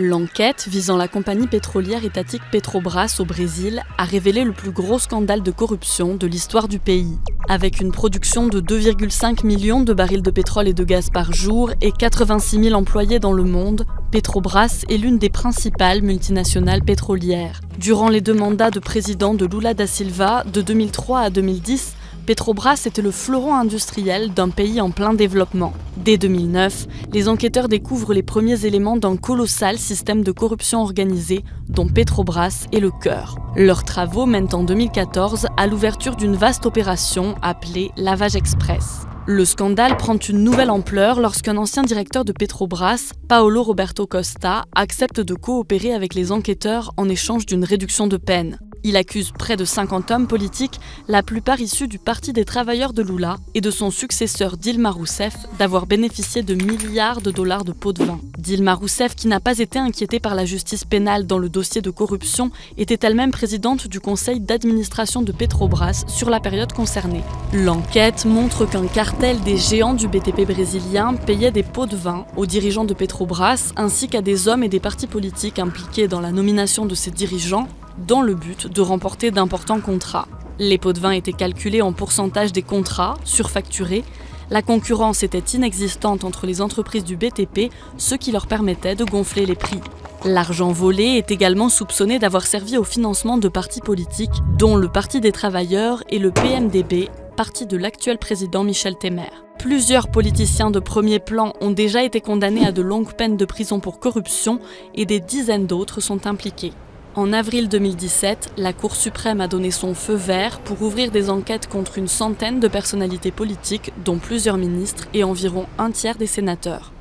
L'enquête visant la compagnie pétrolière étatique Petrobras au Brésil a révélé le plus gros scandale de corruption de l'histoire du pays. Avec une production de 2,5 millions de barils de pétrole et de gaz par jour et 86 000 employés dans le monde, Petrobras est l'une des principales multinationales pétrolières. Durant les 2 mandats de président de Lula da Silva, de 2003 à 2010, Petrobras était le fleuron industriel d'un pays en plein développement. Dès 2009, les enquêteurs découvrent les premiers éléments d'un colossal système de corruption organisée dont Petrobras est le cœur. Leurs travaux mènent en 2014 à l'ouverture d'une vaste opération appelée Lavage Express. Le scandale prend une nouvelle ampleur lorsqu'un ancien directeur de Petrobras, Paulo Roberto Costa, accepte de coopérer avec les enquêteurs en échange d'une réduction de peine. Il accuse près de 50 hommes politiques, la plupart issus du Parti des travailleurs de Lula et de son successeur Dilma Rousseff, d'avoir bénéficié de milliards de dollars de pots de vin. Dilma Rousseff, qui n'a pas été inquiétée par la justice pénale dans le dossier de corruption, était elle-même présidente du conseil d'administration de Petrobras sur la période concernée. L'enquête montre qu'un cartel des géants du BTP brésilien payait des pots de vin aux dirigeants de Petrobras ainsi qu'à des hommes et des partis politiques impliqués dans la nomination de ces dirigeants, dans le but de remporter d'importants contrats. Les pots de vin étaient calculés en pourcentage des contrats, surfacturés. La concurrence était inexistante entre les entreprises du BTP, ce qui leur permettait de gonfler les prix. L'argent volé est également soupçonné d'avoir servi au financement de partis politiques, dont le Parti des travailleurs et le PMDB, parti de l'actuel président Michel Temer. Plusieurs politiciens de premier plan ont déjà été condamnés à de longues peines de prison pour corruption et des dizaines d'autres sont impliqués. En avril 2017, la Cour suprême a donné son feu vert pour ouvrir des enquêtes contre une centaine de personnalités politiques, dont plusieurs ministres et environ un tiers des sénateurs.